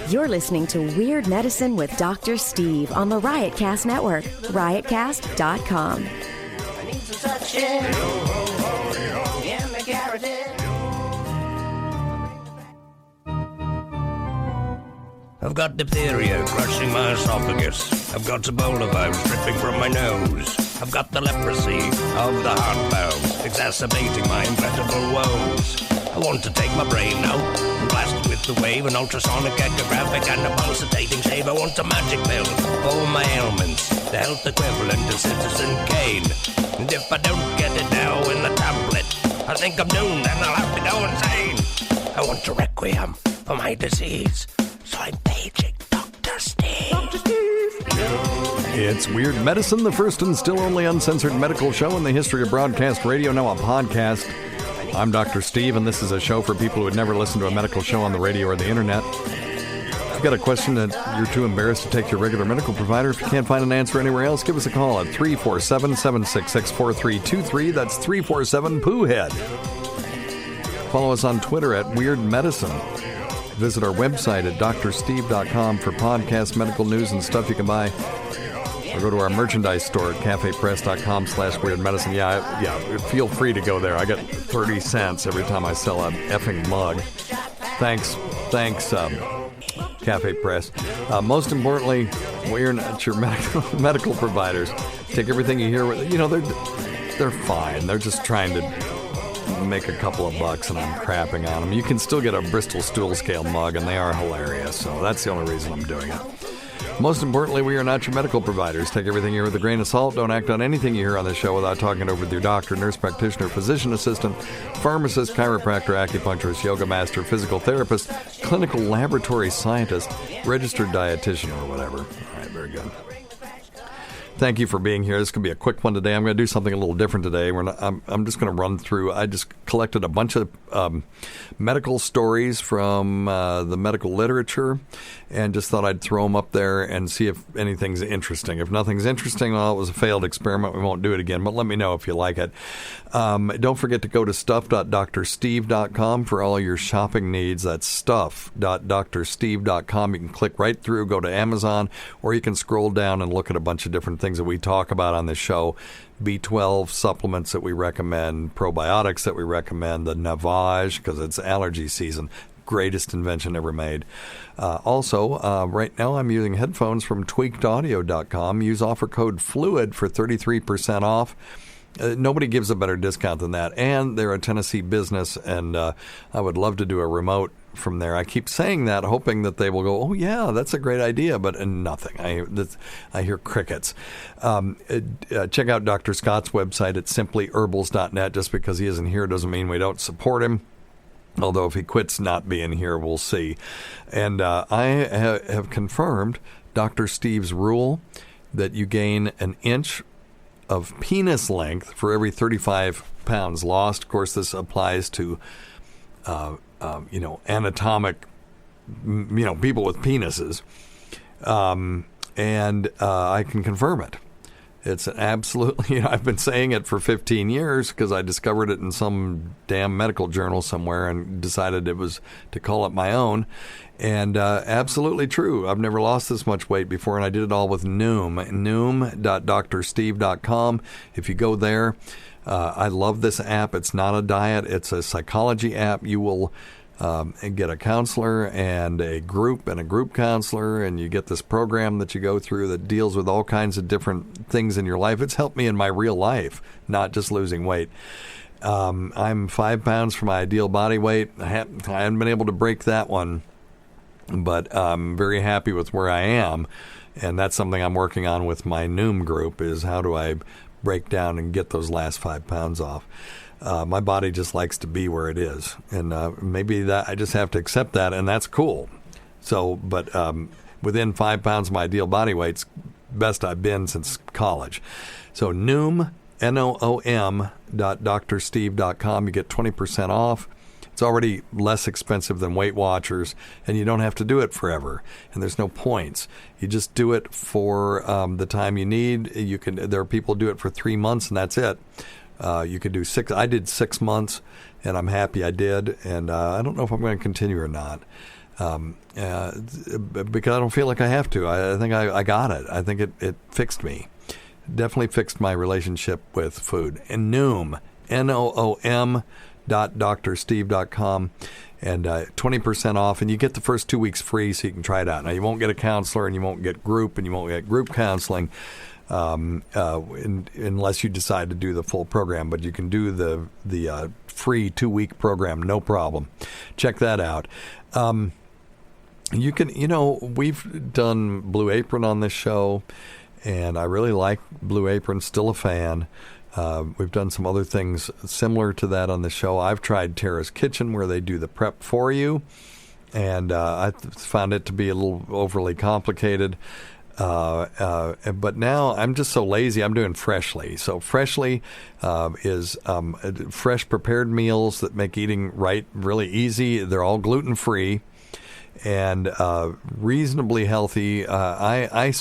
You're listening to Weird Medicine with Dr. Steve on the Riotcast Network, riotcast.com. I've got diphtheria crushing my esophagus. I've got Ebola vibes dripping from my nose. I've got the leprosy of the heart valve, exacerbating my incredible woes. I want to take my brain out and blast it with the wave, an ultrasonic, echographic, and a pulsating shave. I want a magic pill for all my ailments, the health equivalent of Citizen Kane. And if I don't get it now in the tablet, I think I'm doomed and I'll have to go insane. I want a requiem for my disease, so I'm paging Dr. Steve. Dr. Steve. It's Weird Medicine, the first and still only uncensored medical show in the history of broadcast radio, now a podcast. I'm Dr. Steve, and this is a show for people who would never listen to a medical show on the radio or the internet. If you've got a question that you're too embarrassed to take to your regular medical provider, if you can't find an answer anywhere else, give us a call at 347-766-4323. That's 347-POOHEAD. Follow us on Twitter at Weird Medicine. Visit our website at drsteve.com for podcasts, medical news, and stuff you can buy. Or go to our merchandise store at cafepress.com/weirdmedicine. Yeah, feel free to go there. I get 30 cents every time I sell a effing mug. Thanks, Cafe Press. Most importantly, we're not your medical providers. Take everything you hear. They're fine. They're just trying to make a couple of bucks, and I'm crapping on them. You can still get a Bristol stool scale mug, and they are hilarious. So that's the only reason I'm doing it. Most importantly, we are not your medical providers. Take everything here with a grain of salt. Don't act on anything you hear on this show without talking it over with your doctor, nurse practitioner, physician assistant, pharmacist, chiropractor, acupuncturist, yoga master, physical therapist, clinical laboratory scientist, registered dietitian, or whatever. All right, very good. Thank you for being here. This could be a quick one today. I'm going to do something a little different today. I'm just going to run through. I just collected a bunch of medical stories from the medical literature and just thought I'd throw them up there and see if anything's interesting. If nothing's interesting, well, it was a failed experiment. We won't do it again, but let me know if you like it. Don't forget to go to stuff.drsteve.com for all your shopping needs. That's stuff.drsteve.com. You can click right through, go to Amazon, or you can scroll down and look at a bunch of different things that we talk about on this show. B12 supplements that we recommend, probiotics that we recommend, the Navage, because it's allergy season. Greatest invention ever made. Also, right now I'm using headphones from tweakedaudio.com. Use offer code FLUID for 33% off. Nobody gives a better discount than that. And they're a Tennessee business, and I would love to do a remote from there. I keep saying that, hoping that they will go, oh, yeah, that's a great idea, but nothing. I hear crickets. Check out Dr. Scott's website at simplyherbals.net. Just because he isn't here doesn't mean we don't support him. Although if he quits not being here, we'll see. And I have confirmed Dr. Steve's rule that you gain an inch of penis length for every 35 pounds lost. Of course, this applies to, anatomic, people with penises. And I can confirm it. It's an absolutely, I've been saying it for 15 years because I discovered it in some damn medical journal somewhere and decided it was to call it my own. And absolutely true. I've never lost this much weight before, and I did it all with Noom. Noom.drsteve.com. If you go there, I love this app. It's not a diet. It's a psychology app. You will get a counselor and a group counselor, and you get this program that you go through that deals with all kinds of different things in your life. It's helped me in my real life, not just losing weight. I'm 5 pounds from my ideal body weight. I haven't been able to break that one, but I'm very happy with where I am, and that's something I'm working on with my Noom group, is how do I break down and get those last 5 pounds off. My body just likes to be where it is, and maybe that I just have to accept that, and that's cool. So, but within 5 pounds of my ideal body weight's best I've been since college. So Noom, NOOM.drsteve.com. You get 20% off. It's already less expensive than Weight Watchers, and you don't have to do it forever, and there's no points. You just do it for the time you need. There are people who do it for 3 months, and that's it. You could do 6. I did 6 months, and I'm happy I did, and I don't know if I'm going to continue or not. because I don't feel like I have to. I think I got it. I think it fixed me. Definitely fixed my relationship with food. And Noom, NOOM.drsteve.com, and 20% off, and you get the first 2 weeks free, so you can try it out. Now, you won't get a counselor, and you won't get group, and you won't get group counseling unless you decide to do the full program. But you can do the free 2-week program, no problem. Check that out. You can, we've done Blue Apron on this show, and I really like Blue Apron, still a fan. We've done some other things similar to that on the show. I've tried Tara's Kitchen, where they do the prep for you, and I found it to be a little overly complicated. But now I'm just so lazy, I'm doing Freshly. So Freshly is fresh prepared meals that make eating right really easy. They're all gluten-free and reasonably healthy. Well,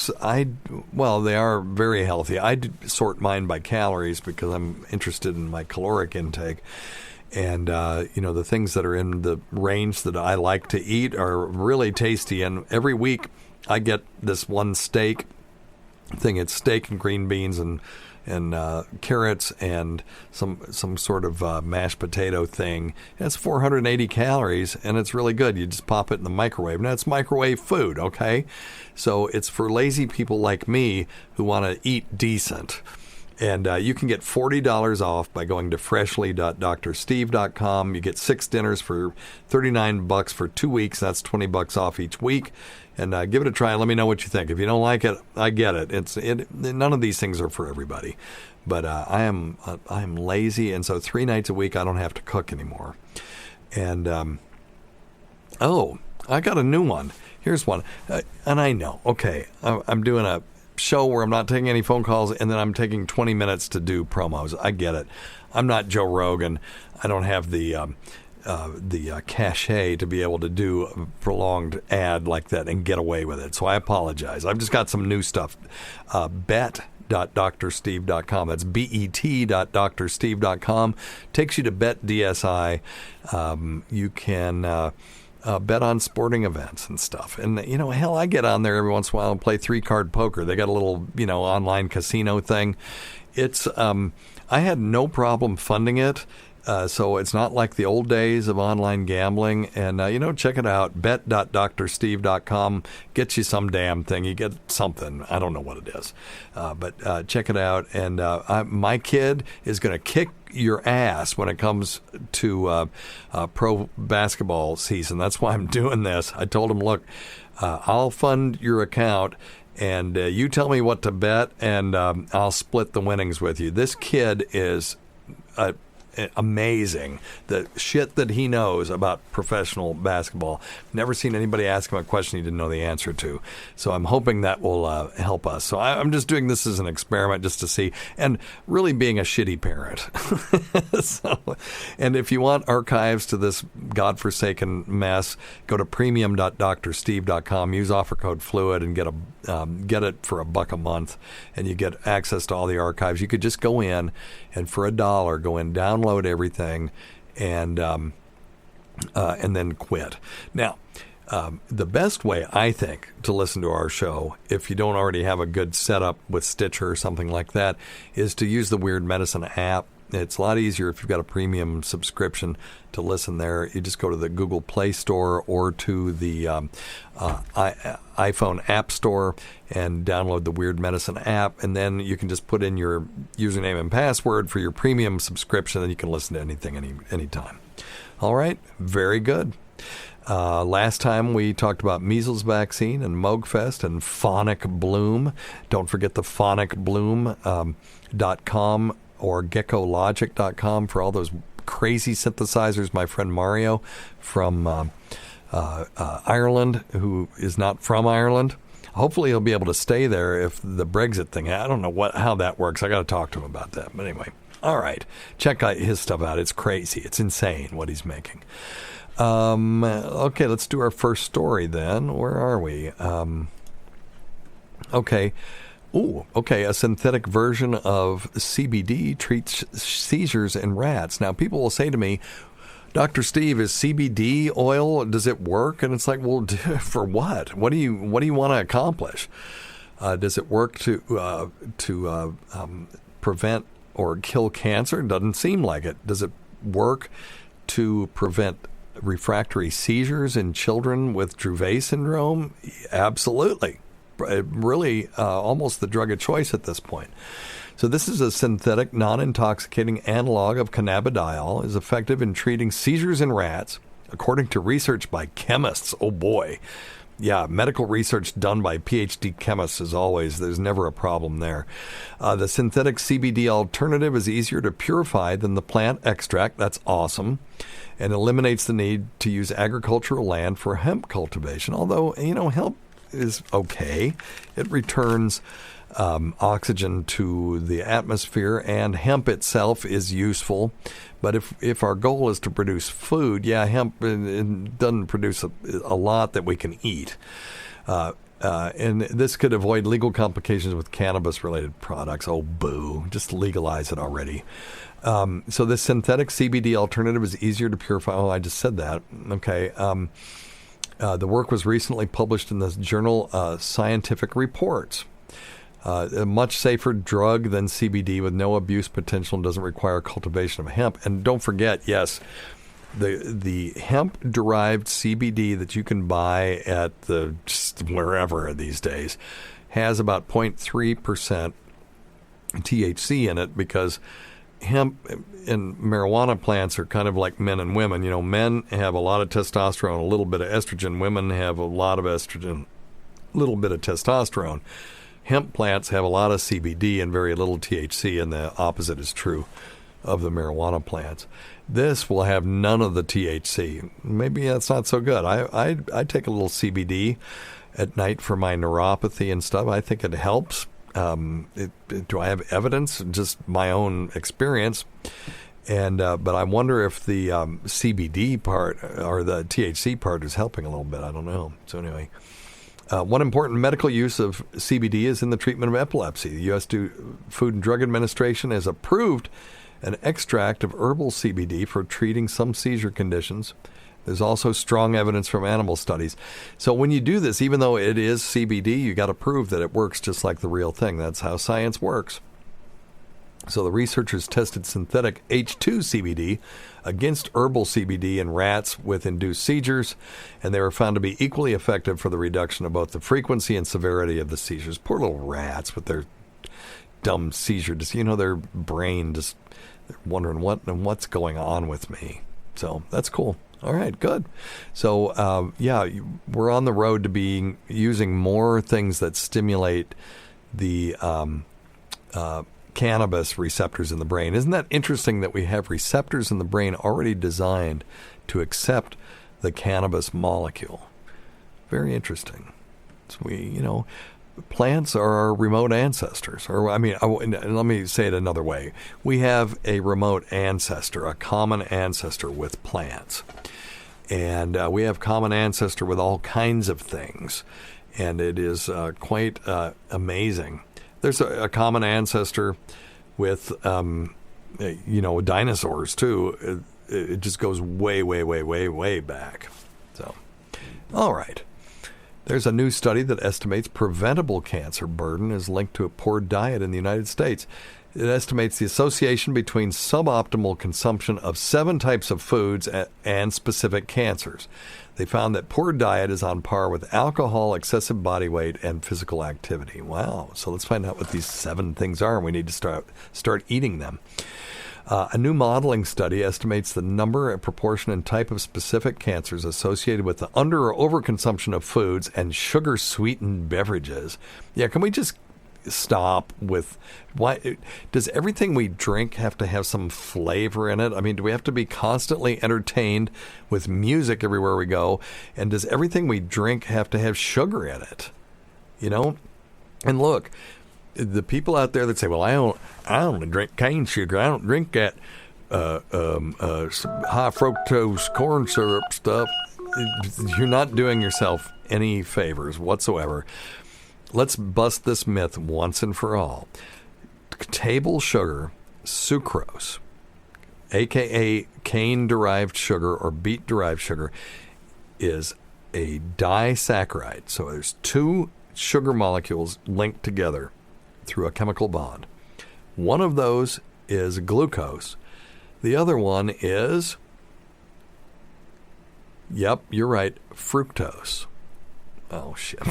they are very healthy. I sort mine by calories because I'm interested in my caloric intake. And, the things that are in the range that I like to eat are really tasty. And every week I get this one steak thing. It's steak and green beans and carrots and some sort of mashed potato thing. It's 480 calories, and it's really good. You just pop it in the microwave. Now, it's microwave food, okay? So it's for lazy people like me who want to eat decent. And you can get $40 off by going to freshly.drsteve.com. You get 6 dinners for $39 for 2 weeks. That's $20 off each week. And give it a try. Let me know what you think. If you don't like it, I get it. None of these things are for everybody. But I am lazy, and so 3 nights a week I don't have to cook anymore. And I got a new one. Here's one. And I know. Okay, I'm doing a show where I'm not taking any phone calls, and then I'm taking 20 minutes to do promos. I get it. I'm not Joe Rogan. I don't have the cachet to be able to do a prolonged ad like that and get away with it. So I apologize. I've just got some new stuff. Bet.drsteve.com. That's bet.drsteve.com. Takes you to Bet DSI. You can bet on sporting events and stuff. And, hell, I get on there every once in a while and play 3-card poker. They got a little, online casino thing. It's, I had no problem funding it. So it's not like the old days of online gambling. And, check it out. Bet.drsteve.com. Gets you some damn thing. You get something. I don't know what it is. But check it out. And my kid is going to kick your ass when it comes to pro basketball season. That's why I'm doing this. I told him, look, I'll fund your account, and you tell me what to bet, and I'll split the winnings with you. This kid is amazing. The shit that he knows about professional basketball. Never seen anybody ask him a question he didn't know the answer to. So I'm hoping that will help us. So I'm just doing this as an experiment just to see, and really being a shitty parent. And if you want archives to this godforsaken mess, go to premium.drsteve.com. Use offer code FLUID and get it for $1 a month, and you get access to all the archives. You could just go in and for $1 go in, download everything, and then quit. Now, the best way, I think, to listen to our show, if you don't already have a good setup with Stitcher or something like that, is to use the Weird Medicine app. It's a lot easier if you've got a premium subscription to listen there. You just go to the Google Play Store or to the iPhone App Store and download the Weird Medicine app, and then you can just put in your username and password for your premium subscription, and you can listen to anything anytime. All right, very good. Last time we talked about measles vaccine and Moogfest and Phonic Bloom. Don't forget the phonicbloom.com or geckologic.com for all those crazy synthesizers. My friend Mario from Ireland, who is not from Ireland. Hopefully he'll be able to stay there if the Brexit thing. I don't know how that works. I got to talk to him about that. But anyway, all right. Check out his stuff out. It's crazy. It's insane what he's making. Okay, let's do our first story then. Where are we? Okay. Ooh, okay, a synthetic version of CBD treats seizures in rats. Now, people will say to me, Dr. Steve, is CBD oil, does it work? And it's like, well, for what? What do you want to accomplish? Does it work to prevent or kill cancer? Doesn't seem like it. Does it work to prevent refractory seizures in children with Dravet syndrome? Absolutely. Really almost the drug of choice at this point. So this is a synthetic, non-intoxicating analog of cannabidiol, is effective in treating seizures in rats, according to research by chemists. Oh boy. Yeah, medical research done by PhD chemists, as always. There's never a problem there. The synthetic CBD alternative is easier to purify than the plant extract. That's awesome. And eliminates the need to use agricultural land for hemp cultivation. Although, hemp is okay. It returns oxygen to the atmosphere, and hemp itself is useful. But if our goal is to produce food, hemp it doesn't produce a lot that we can eat. And this could avoid legal complications with cannabis-related products. Oh, boo. Just legalize it already. So this synthetic CBD alternative is easier to purify. Oh, I just said that. Okay. The work was recently published in the journal Scientific Reports. A much safer drug than CBD with no abuse potential and doesn't require cultivation of hemp. And don't forget, yes, the hemp-derived CBD that you can buy at the just wherever these days has about 0.3% THC in it, because hemp and marijuana plants are kind of like men and women. Men have a lot of testosterone, a little bit of estrogen. Women have a lot of estrogen, a little bit of testosterone. Hemp plants have a lot of CBD and very little THC, and the opposite is true of the marijuana plants. This will have none of the THC. Maybe that's not so good. I take a little CBD at night for my neuropathy and stuff. I think it helps. Do I have evidence? Just my own experience. And but I wonder if the CBD part or the THC part is helping a little bit. I don't know. So anyway. One important medical use of CBD is in the treatment of epilepsy. The U.S. Food and Drug Administration has approved an extract of herbal CBD for treating some seizure conditions. There's also strong evidence from animal studies. So when you do this, even though it is CBD, you got to prove that it works just like the real thing. That's how science works. So the researchers tested synthetic H2 CBD against herbal CBD in rats with induced seizures, and they were found to be equally effective for the reduction of both the frequency and severity of the seizures. Poor little rats with their dumb seizure. Just, their brain just wondering what's going on with me. So that's cool. All right, good. So, we're on the road to using more things that stimulate the cannabis receptors in the brain. Isn't that interesting that we have receptors in the brain already designed to accept the cannabis molecule? Very interesting. So plants are our remote ancestors. Let me say it another way. We have a remote ancestor, a common ancestor with plants. And we have common ancestor with all kinds of things. And it is quite amazing. There's a common ancestor with, dinosaurs, too. It just goes way, way, way, way, way back. So, all right. There's a new study that estimates preventable cancer burden is linked to a poor diet in the United States. It estimates the association between suboptimal consumption of 7 types of foods and specific cancers. They found that poor diet is on par with alcohol, excessive body weight, and physical activity. Wow. So let's find out what these 7 things are, and we need to start eating them. A new modeling study estimates the number, proportion, and type of specific cancers associated with the under- or overconsumption of foods and sugar-sweetened beverages. Yeah, can we just stop with why does everything we drink have to have some flavor in it? I mean, do we have to be constantly entertained with music everywhere we go? And does everything we drink have to have sugar in it? And look, the people out there that say, well, I only drink cane sugar. I don't drink that high fructose corn syrup stuff. You're not doing yourself any favors whatsoever. Let's bust this myth once and for all. Table sugar, sucrose, a.k.a. cane-derived sugar or beet-derived sugar, is a disaccharide. So there's two sugar molecules linked together through a chemical bond. One of those is glucose. The other one is, yep, you're right, fructose. Oh, shit.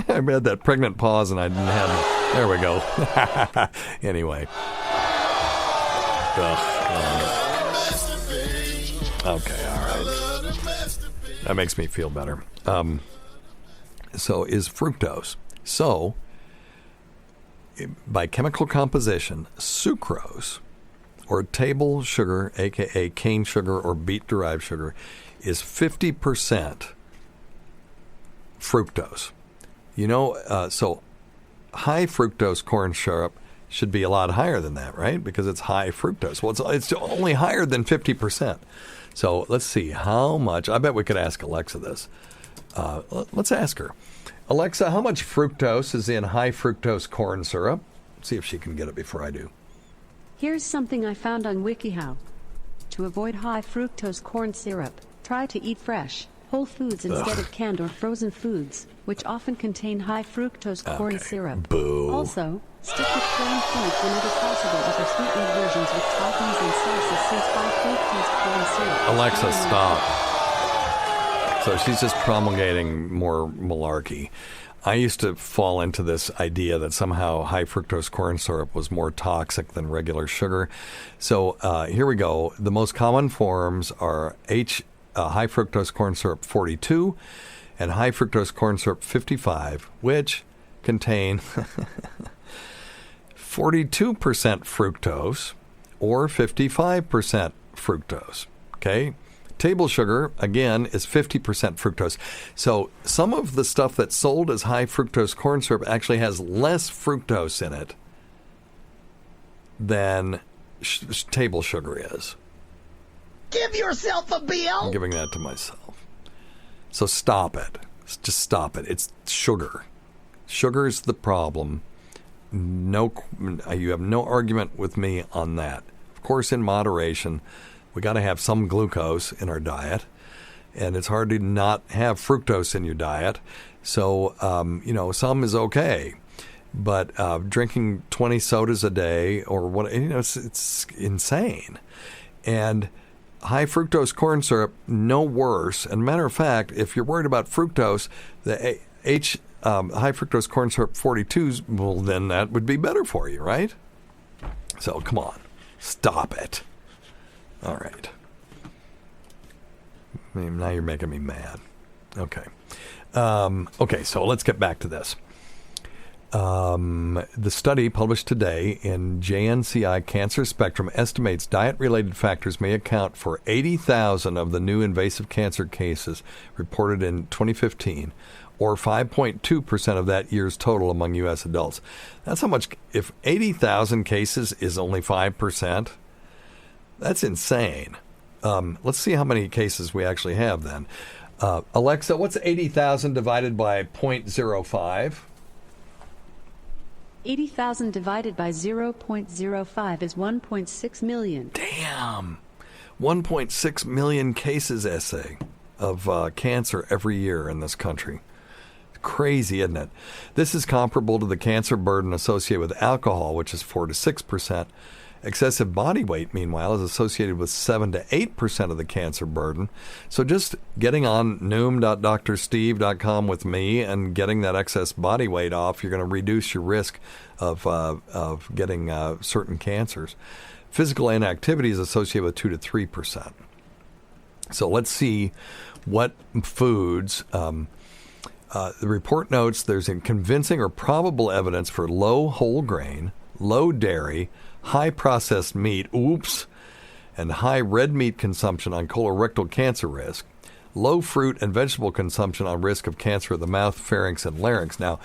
I had that pregnant pause and I didn't have it. There we go. Anyway. Okay, all right. That makes me feel better. So is fructose. So, by chemical composition, sucrose, or table sugar, a.k.a. cane sugar or beet-derived sugar, is 50% fructose. You know, so high fructose corn syrup should be a lot higher than that, right? Because it's high fructose. Well, it's only higher than 50%. So let's see how much. I bet we could ask Alexa this. Let's ask her. Alexa, how much fructose is in high fructose corn syrup? See if she can get it before I do. Here's something I found on WikiHow. To avoid high fructose corn syrup, try to eat fresh, whole foods instead of canned or frozen foods, which often contain high fructose corn syrup. Boo. Also, stick with plain foods whenever possible over sweetened versions with toppings and sauces since high fructose corn syrup. Alexa, stop. So she's just promulgating more malarkey. I used to fall into this idea that somehow high fructose corn syrup was more toxic than regular sugar. So here we go. The most common forms are high fructose corn syrup 42 and high fructose corn syrup 55, which contain 42% fructose or 55% fructose. Okay? Table sugar, again, is 50% fructose. So some of the stuff that's sold as high fructose corn syrup actually has less fructose in it than table sugar is. Give yourself a bill. I'm giving that to myself. So stop it. Just stop it. It's sugar. Sugar's the problem. No, you have no argument with me on that. Of course, in moderation. We got to have some glucose in our diet, and it's hard to not have fructose in your diet. So, some is okay, but drinking 20 sodas a day or what, it's insane. And high fructose corn syrup, no worse. And matter of fact, if you're worried about fructose, the high fructose corn syrup 42s, well, then that would be better for you, right? So come on, stop it. All right. Now you're making me mad. Okay. Okay, so let's get back to this. The study published today in JNCI Cancer Spectrum estimates diet-related factors may account for 80,000 of the new invasive cancer cases reported in 2015, or 5.2% of that year's total among U.S. adults. That's how much. If 80,000 cases is only 5%, that's insane. Let's see how many cases we actually have then. Alexa, what's 80,000 divided by 0.05? 80,000 divided by 0.05 is 1.6 million. Damn. 1.6 million cases, essay, of cancer every year in this country. Crazy, isn't it? This is comparable to the cancer burden associated with alcohol, which is 4 to 6%. Excessive body weight, meanwhile, is associated with 7 to 8% of the cancer burden. So just getting on noom.drsteve.com with me and getting that excess body weight off, you're going to reduce your risk of getting certain cancers. Physical inactivity is associated with 2 to 3%. So let's see what foods. The report notes there's convincing or probable evidence for low whole grain, low dairy, high processed meat, and high red meat consumption on colorectal cancer risk, low fruit and vegetable consumption on risk of cancer of the mouth, pharynx, and larynx. Now,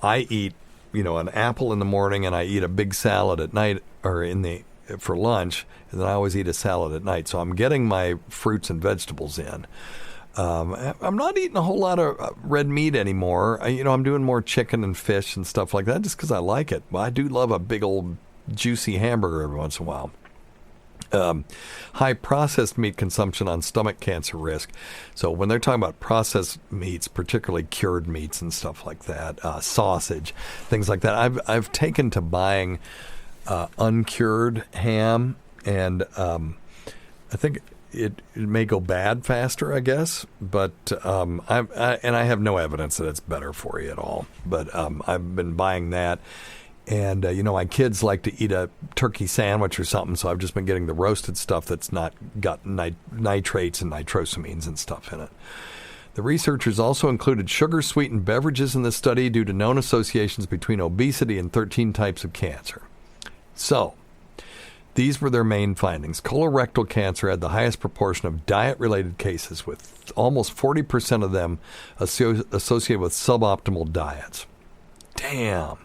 I eat, an apple in the morning, and I eat a big salad at night or for lunch, and then I always eat a salad at night. So I'm getting my fruits and vegetables in. I'm not eating a whole lot of red meat anymore. I'm doing more chicken and fish and stuff like that just because I like it. But I do love a big old juicy hamburger every once in a while. high processed meat consumption on stomach cancer risk. So when they're talking about processed meats, particularly cured meats and stuff like that, sausage, things like that, I've taken to buying uncured ham, and I think it may go bad faster, I guess, but I have no evidence that it's better for you at all. But I've been buying that. And, my kids like to eat a turkey sandwich or something, so I've just been getting the roasted stuff that's not got nitrates and nitrosamines and stuff in it. The researchers also included sugar-sweetened beverages in the study due to known associations between obesity and 13 types of cancer. So, these were their main findings. Colorectal cancer had the highest proportion of diet-related cases, with almost 40% of them associated with suboptimal diets. Damn.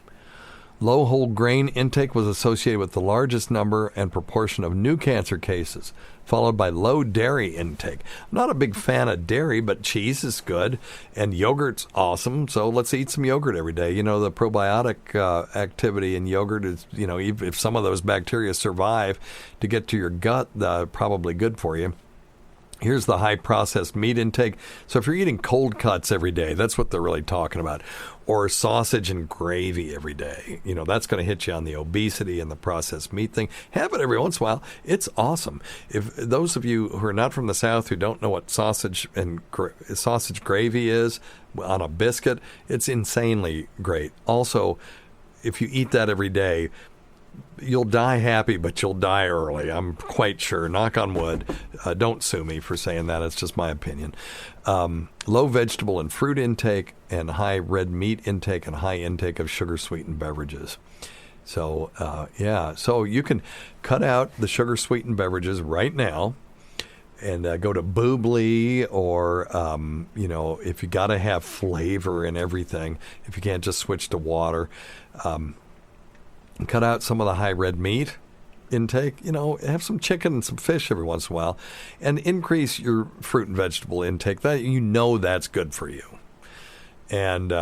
Low whole grain intake was associated with the largest number and proportion of new cancer cases, followed by low dairy intake. I'm not a big fan of dairy, but cheese is good, and yogurt's awesome, so let's eat some yogurt every day. The probiotic activity in yogurt is, if some of those bacteria survive to get to your gut, probably good for you. Here's the high processed meat intake. So if you're eating cold cuts every day, that's what they're really talking about. Or sausage and gravy every day. That's going to hit you on the obesity and the processed meat thing. Have it every once in a while. It's awesome. If those of you who are not from the South who don't know what sausage gravy is on a biscuit, it's insanely great. Also, if you eat that every day, you'll die happy, but you'll die early. I'm quite sure. Knock on wood. Don't sue me for saying that. It's just my opinion. Low vegetable and fruit intake, and high red meat intake, and high intake of sugar-sweetened beverages. So, So you can cut out the sugar-sweetened beverages right now and go to Boobly, or, if you got to have flavor in everything, if you can't just switch to water, cut out some of the high red meat intake, have some chicken and some fish every once in a while, and increase your fruit and vegetable intake. That's good for you. And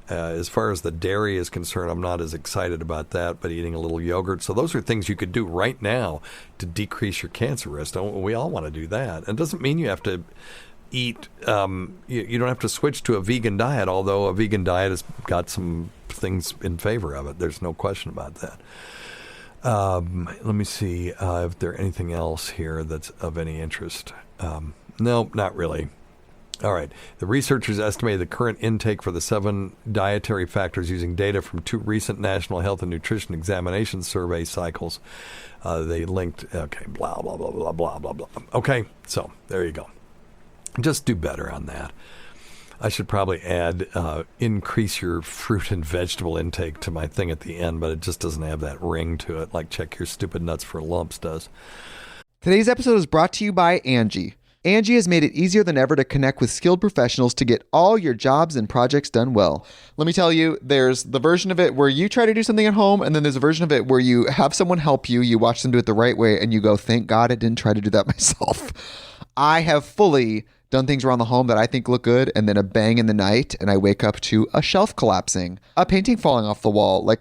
as far as the dairy is concerned, I'm not as excited about that, but eating a little yogurt. So those are things you could do right now to decrease your cancer risk. We all want to do that. And it doesn't mean you have to eat, you don't have to switch to a vegan diet, although a vegan diet has got some things in favor of it. There's no question about that. Let me see if there's anything else here that's of any interest. No, not really. All right. The researchers estimated the current intake for the 7 dietary factors using data from 2 recent National Health and Nutrition Examination Survey cycles. They linked, blah, blah, blah, blah, blah, blah, blah. Okay, so there you go. Just do better on that. I should probably add increase your fruit and vegetable intake to my thing at the end, but it just doesn't have that ring to it like check your stupid nuts for lumps does. Today's episode is brought to you by Angie. Angie has made it easier than ever to connect with skilled professionals to get all your jobs and projects done well. Let me tell you, there's the version of it where you try to do something at home, and then there's a version of it where you have someone help you, you watch them do it the right way, and you go, thank God I didn't try to do that myself. I have fully done things around the home that I think look good, and then a bang in the night, and I wake up to a shelf collapsing, a painting falling off the wall.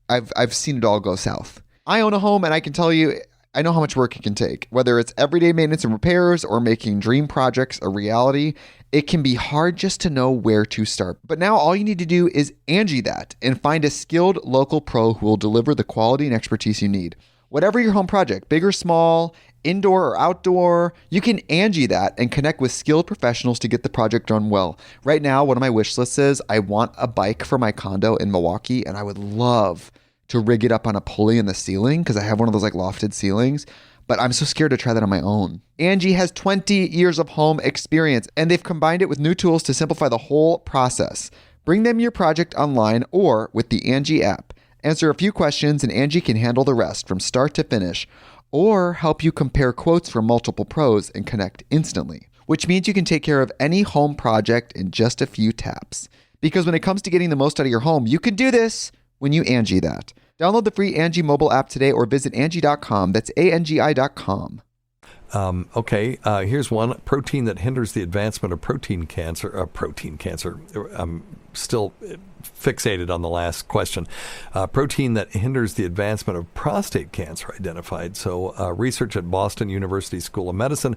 I've seen it all go south. I own a home, and I can tell you, I know how much work it can take. Whether it's everyday maintenance and repairs or making dream projects a reality, it can be hard just to know where to start. But now all you need to do is Angie that and find a skilled local pro who will deliver the quality and expertise you need. Whatever your home project, big or small, indoor or outdoor, you can Angie that and connect with skilled professionals to get the project done well. Right now, one of my wish lists is I want a bike for my condo in Milwaukee, and I would love to rig it up on a pulley in the ceiling because I have one of those lofted ceilings, but I'm so scared to try that on my own. Angie has 20 years of home experience, and they've combined it with new tools to simplify the whole process. Bring them your project online or with the Angie app. Answer a few questions and Angie can handle the rest from start to finish, or help you compare quotes from multiple pros and connect instantly, which means you can take care of any home project in just a few taps. Because when it comes to getting the most out of your home, you can do this when you Angie that. Download the free Angie mobile app today or visit Angie.com. That's ANGI.com. Here's one. Protein that hinders the advancement of protein cancer. I'm still fixated on the last question. Protein that hinders the advancement of prostate cancer identified. So research at Boston University School of Medicine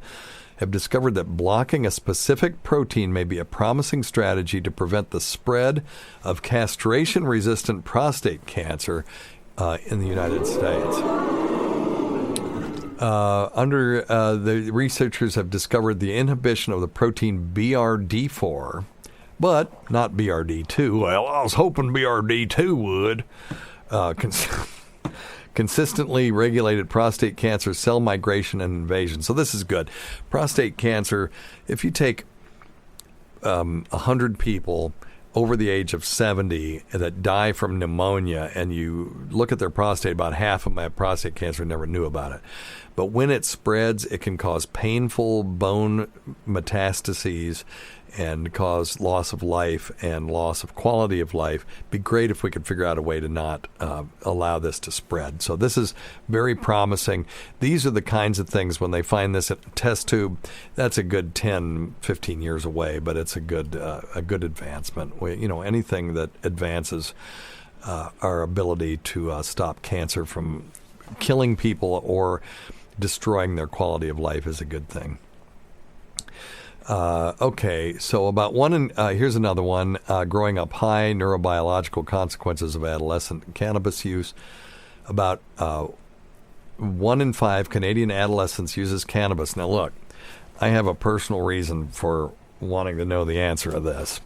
have discovered that blocking a specific protein may be a promising strategy to prevent the spread of castration-resistant prostate cancer in the United States. The researchers have discovered the inhibition of the protein BRD4, but not BRD2. Well, I was hoping BRD2 would. Consistently regulated prostate cancer cell migration and invasion. So this is good. Prostate cancer, if you take 100 people over the age of 70 that die from pneumonia and you look at their prostate, about half of them have prostate cancer and never knew about it. But when it spreads, it can cause painful bone metastases and cause loss of life and loss of quality of life. Be great if we could figure out a way to not allow this to spread. So this is very promising. These are the kinds of things when they find this at a test tube, that's a good 10, 15 years away, but it's a good advancement. Anything that advances our ability to stop cancer from killing people or destroying their quality of life is a good thing. So about here's another one, growing up high, neurobiological consequences of adolescent cannabis use. About 1 in 5 Canadian adolescents uses cannabis. Now look, I have a personal reason for wanting to know the answer to this,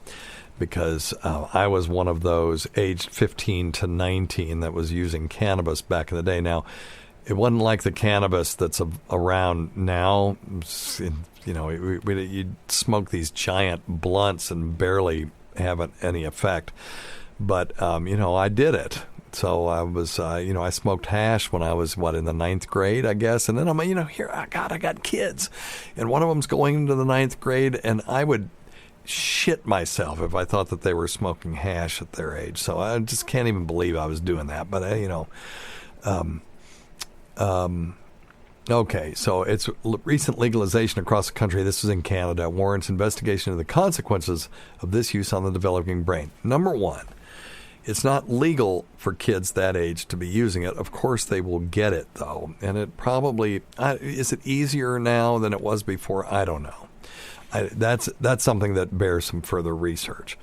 because I was one of those aged 15 to 19 that was using cannabis back in the day. Now, it wasn't like the cannabis that's around now. You'd smoke these giant blunts and barely have any effect. But, I did it. So I was, I smoked hash when I was, in the 9th grade, I guess. And then I got kids. And one of them's going into the 9th grade, and I would shit myself if I thought that they were smoking hash at their age. So I just can't even believe I was doing that. But, okay, so it's recent legalization across the country, this is in Canada, warrants investigation of the consequences of this use on the developing brain. Number one, it's not legal for kids that age to be using it. Of course they will get it, though. And it probably, is it easier now than it was before? I don't know. That's something that bears some further research.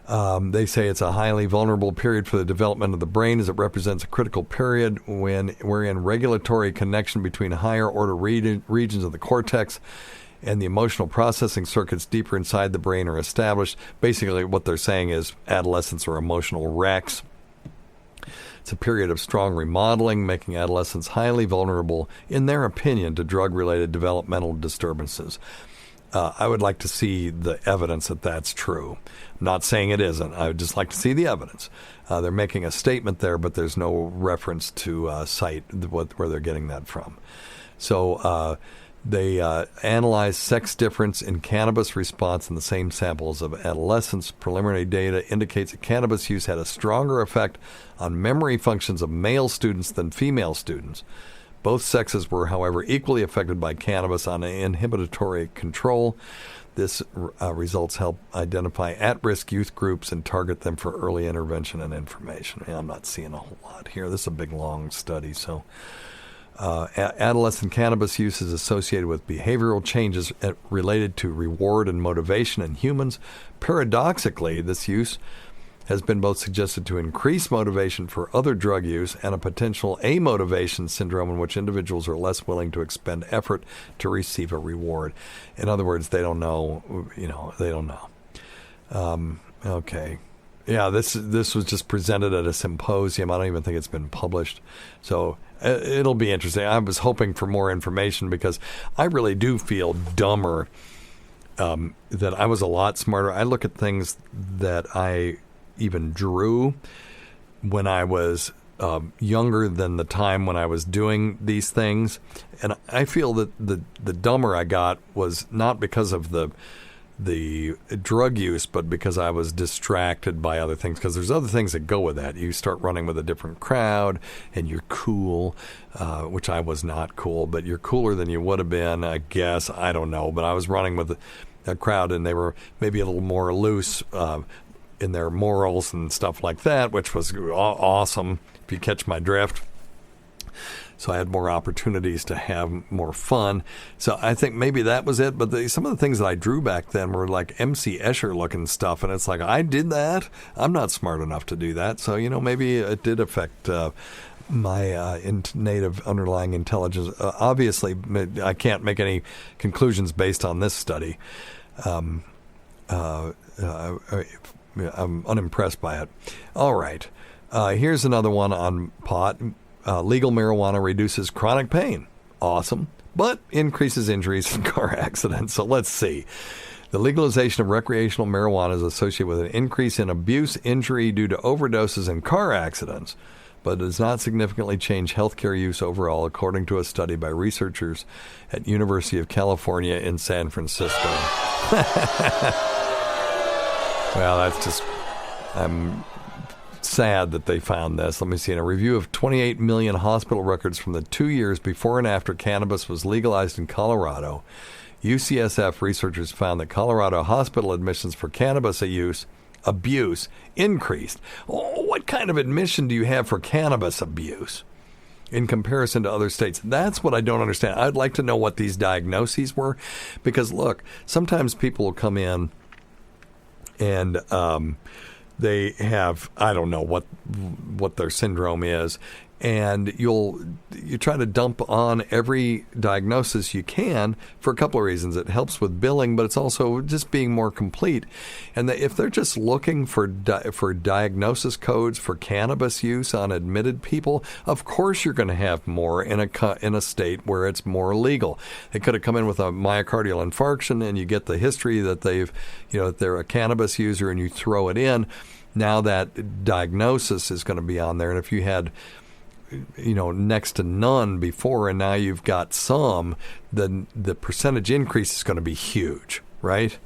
They say it's a highly vulnerable period for the development of the brain, as it represents a critical period wherein regulatory connection between higher order regions of the cortex and the emotional processing circuits deeper inside the brain are established. Basically, what they're saying is adolescents are emotional wrecks. It's a period of strong remodeling, making adolescents highly vulnerable, in their opinion, to drug-related developmental disturbances. I would like to see the evidence that that's true. I'm not saying it isn't. I would just like to see the evidence. They're making a statement there, but there's no reference to cite where they're getting that from. So they analyzed sex difference in cannabis response in the same samples of adolescents. Preliminary data indicates that cannabis use had a stronger effect on memory functions of male students than female students. Both sexes were, however, equally affected by cannabis on inhibitory control. This results help identify at-risk youth groups and target them for early intervention and information. I'm not seeing a whole lot here. This is a big, long study. So adolescent cannabis use is associated with behavioral changes related to reward and motivation in humans. Paradoxically, this use has been both suggested to increase motivation for other drug use and a potential amotivation syndrome in which individuals are less willing to expend effort to receive a reward. In other words, they don't know, they don't know. Okay. Yeah, this was just presented at a symposium. I don't even think it's been published. So it'll be interesting. I was hoping for more information because I really do feel dumber, that I was a lot smarter. I look at things that I even drew when I was younger than the time when I was doing these things, and I feel that the dumber I got was not because of the the drug use, but because I was distracted by other things, because there's other things that go with that. You start running with a different crowd, and you're cool, which I was not cool, but you're cooler than you would have been, I guess. I don't know, but I was running with a crowd, and they were maybe a little more loose in their morals and stuff like that, which was awesome, if you catch my drift. So I had more opportunities to have more fun. So I think maybe that was it. But some of the things that I drew back then were like MC Escher looking stuff. And it's like, I did that. I'm not smart enough to do that. So, maybe it did affect my native underlying intelligence. Obviously, I can't make any conclusions based on this study. I'm unimpressed by it. All right. Here's another one on pot. Legal marijuana reduces chronic pain. Awesome. But increases injuries in car accidents. So let's see. The legalization of recreational marijuana is associated with an increase in abuse, injury due to overdoses and car accidents, but does not significantly change healthcare use overall, according to a study by researchers at University of California in San Francisco. Well, that's just... I'm sad that they found this. Let me see. In a review of 28 million hospital records from the 2 years before and after cannabis was legalized in Colorado, UCSF researchers found that Colorado hospital admissions for cannabis abuse increased. Oh, what kind of admission do you have for cannabis abuse in comparison to other states? That's what I don't understand. I'd like to know what these diagnoses were, because, look, sometimes people will come in and they have, I don't know what their syndrome is, and you try to dump on every diagnosis you can for a couple of reasons. It helps with billing, but it's also just being more complete. And if they're just looking for diagnosis codes for cannabis use on admitted people, of course you're going to have more in a state where it's more legal. They could have come in with a myocardial infarction, and you get the history that they're a cannabis user, and you throw it in. Now that diagnosis is going to be on there, and if you had next to none before, and now you've got some, then the percentage increase is going to be huge, right?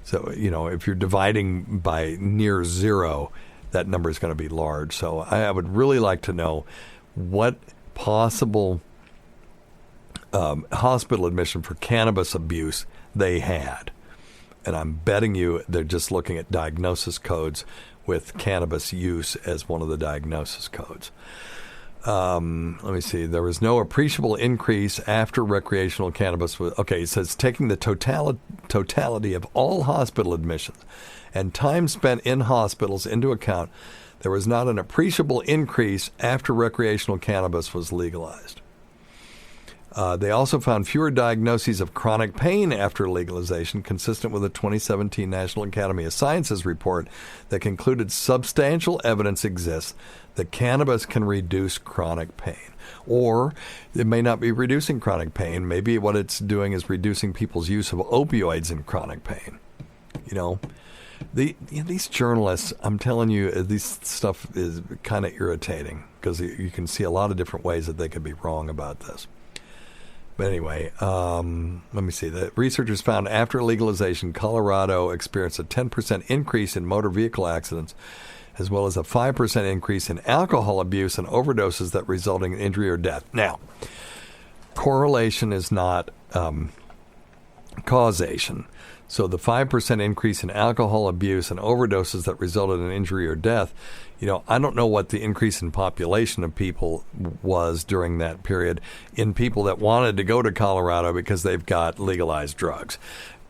So, if you're dividing by near zero, that number is going to be large. So I would really like to know what possible hospital admission for cannabis abuse they had. And I'm betting you they're just looking at diagnosis codes with cannabis use as one of the diagnosis codes. Let me see. There was no appreciable increase after recreational cannabis was... Okay, it says taking the totality of all hospital admissions and time spent in hospitals into account, there was not an appreciable increase after recreational cannabis was legalized. They also found fewer diagnoses of chronic pain after legalization, consistent with a 2017 National Academy of Sciences report that concluded substantial evidence exists that cannabis can reduce chronic pain. Or it may not be reducing chronic pain. Maybe what it's doing is reducing people's use of opioids in chronic pain. These journalists, I'm telling you, this stuff is kind of irritating, because you can see a lot of different ways that they could be wrong about this. But anyway, let me see. The researchers found after legalization, Colorado experienced a 10% increase in motor vehicle accidents, as well as a 5% increase in alcohol abuse and overdoses that resulting in injury or death. Now, correlation is not causation. So the 5% increase in alcohol abuse and overdoses that resulted in injury or death, I don't know what the increase in population of people was during that period in people that wanted to go to Colorado because they've got legalized drugs.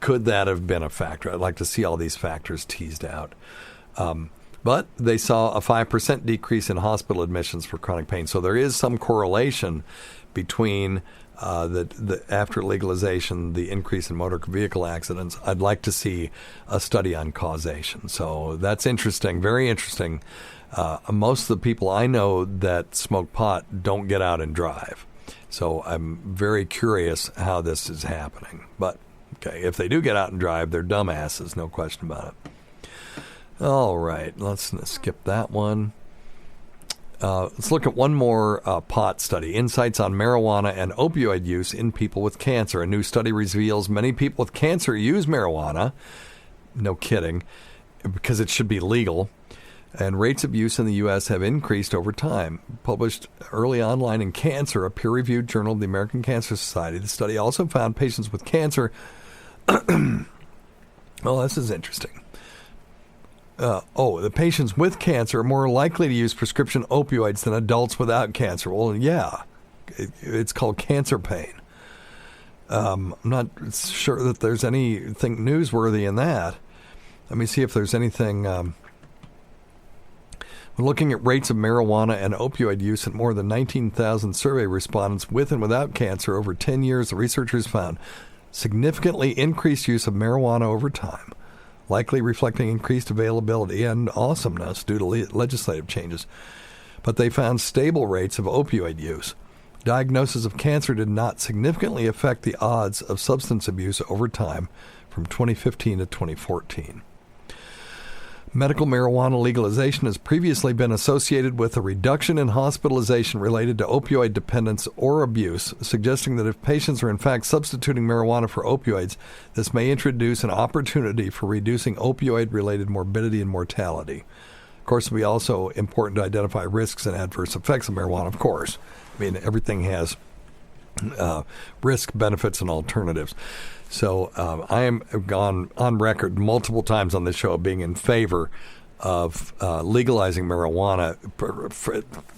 Could that have been a factor? I'd like to see all these factors teased out. But they saw a 5% decrease in hospital admissions for chronic pain. So there is some correlation between the after legalization, the increase in motor vehicle accidents. I'd like to see a study on causation. So that's interesting, very interesting. Most of the people I know that smoke pot don't get out and drive. So I'm very curious how this is happening. But, okay, if they do get out and drive, they're dumbasses, no question about it. All right, let's skip that one. Let's look at one more pot study. Insights on marijuana and opioid use in people with cancer. A new study reveals many people with cancer use marijuana No kidding, because it should be legal. And rates of use in the U.S. have increased over time. Published early online in Cancer, a peer-reviewed journal of the American Cancer Society. The study also found patients with cancer. Well, this is interesting. The patients with cancer are more likely to use prescription opioids than adults without cancer. Well, yeah, it's called cancer pain. I'm not sure that there's anything newsworthy in that. Let me see if there's anything. When looking at rates of marijuana and opioid use in more than 19,000 survey respondents with and without cancer over 10 years, the researchers found significantly increased use of marijuana over time, likely reflecting increased availability and awesomeness due to legislative changes. But they found stable rates of opioid use. Diagnosis of cancer did not significantly affect the odds of substance abuse over time from 2015 to 2014. Medical marijuana legalization has previously been associated with a reduction in hospitalization related to opioid dependence or abuse, suggesting that if patients are in fact substituting marijuana for opioids, this may introduce an opportunity for reducing opioid-related morbidity and mortality. Of course, it will be also important to identify risks and adverse effects of marijuana, of course. I mean, everything has risk, benefits, and alternatives. So I am gone on record multiple times on this show being in favor of legalizing marijuana.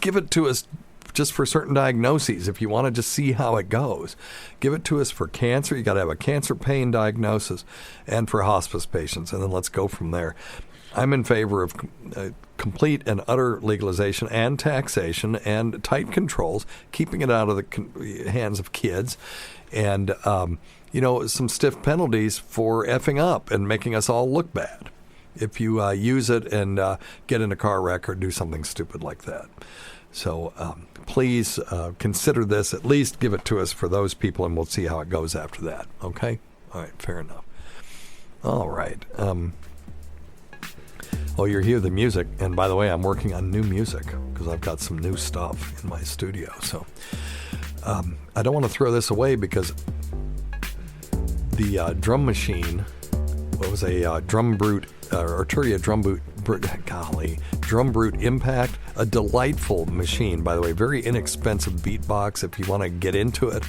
Give it to us just for certain diagnoses. If you want to just see how it goes, give it to us for cancer. You got to have a cancer pain diagnosis, and for hospice patients, and then let's go from there. I'm in favor of complete and utter legalization and taxation and tight controls, keeping it out of the hands of kids, and some stiff penalties for effing up and making us all look bad if you use it and get in a car wreck or do something stupid like that. So please consider this. At least give it to us for those people, and we'll see how it goes after that. Okay? All right, fair enough. All right. You hear the music. And by the way, I'm working on new music because I've got some new stuff in my studio. So I don't want to throw this away because the drum machine, what was a Drum Brute, Arturia Drum Brute Impact, a delightful machine, by the way, very inexpensive beatbox if you want to get into it.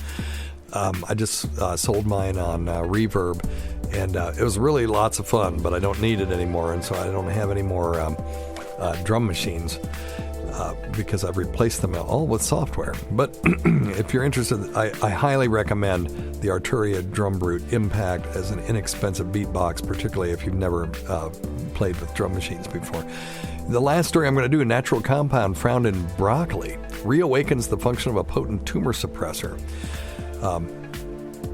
I just sold mine on Reverb, and it was really lots of fun, but I don't need it anymore, and so I don't have any more drum machines because I've replaced them all with software. But if you're interested, I highly recommend the Arturia Drum Brute Impact as an inexpensive beatbox, particularly if you've never played with drum machines before. The last story I'm going to do, a natural compound found in broccoli reawakens the function of a potent tumor suppressor.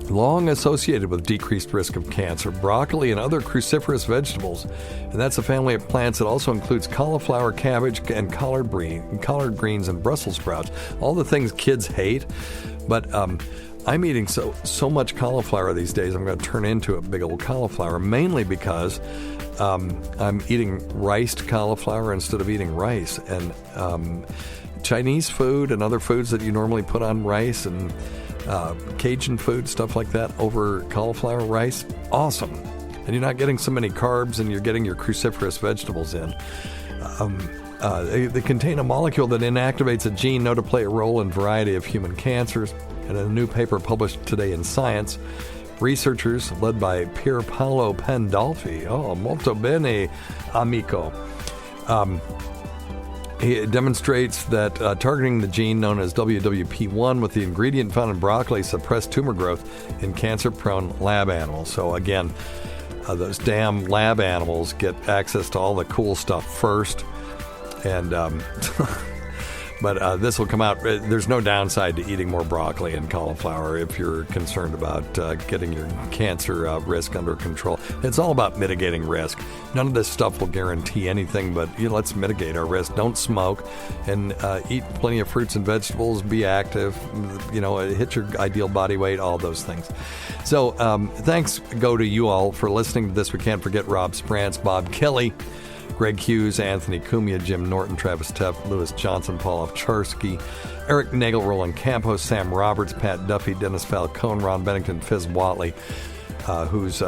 Long associated with decreased risk of cancer, broccoli and other cruciferous vegetables, and that's a family of plants that also includes cauliflower, cabbage, and collard greens and Brussels sprouts, all the things kids hate. But I'm eating so much cauliflower these days, I'm going to turn into a big old cauliflower, mainly because I'm eating riced cauliflower instead of eating rice. And Chinese food and other foods that you normally put on rice and Cajun food, stuff like that, over cauliflower rice, awesome. And you're not getting so many carbs, and you're getting your cruciferous vegetables in. They contain a molecule that inactivates a gene known to play a role in a variety of human cancers. And in a new paper published today in Science, researchers led by Pier Paolo Pandolfi, molto bene, amico, it demonstrates that targeting the gene known as WWP1 with the ingredient found in broccoli suppressed tumor growth in cancer-prone lab animals. So again, those damn lab animals get access to all the cool stuff first. And but this will come out. There's no downside to eating more broccoli and cauliflower if you're concerned about getting your cancer risk under control. It's all about mitigating risk. None of this stuff will guarantee anything, but let's mitigate our risk. Don't smoke, and eat plenty of fruits and vegetables. Be active. Hit your ideal body weight. All those things. So thanks go to you all for listening to this. We can't forget Rob Sprance, Bob Kelly, Greg Hughes, Anthony Cumia, Jim Norton, Travis Teff, Lewis Johnson, Paul Ovcharsky, Eric Nagel, Roland Campos, Sam Roberts, Pat Duffy, Dennis Falcone, Ron Bennington, Fizz Watley, who's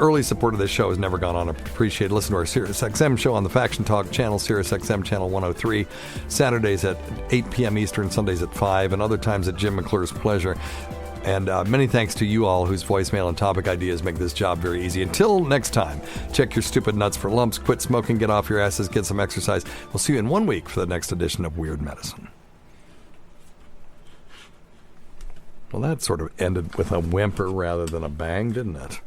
early support of this show has never gone unappreciated. Listen to our Sirius XM show on the Faction Talk channel, Sirius XM channel 103, Saturdays at 8 p.m. Eastern, Sundays at 5, and other times at Jim McClure's pleasure. And many thanks to you all whose voicemail and topic ideas make this job very easy. Until next time, check your stupid nuts for lumps, quit smoking, get off your asses, get some exercise. We'll see you in 1 week for the next edition of Weird Medicine. Well, that sort of ended with a whimper rather than a bang, didn't it?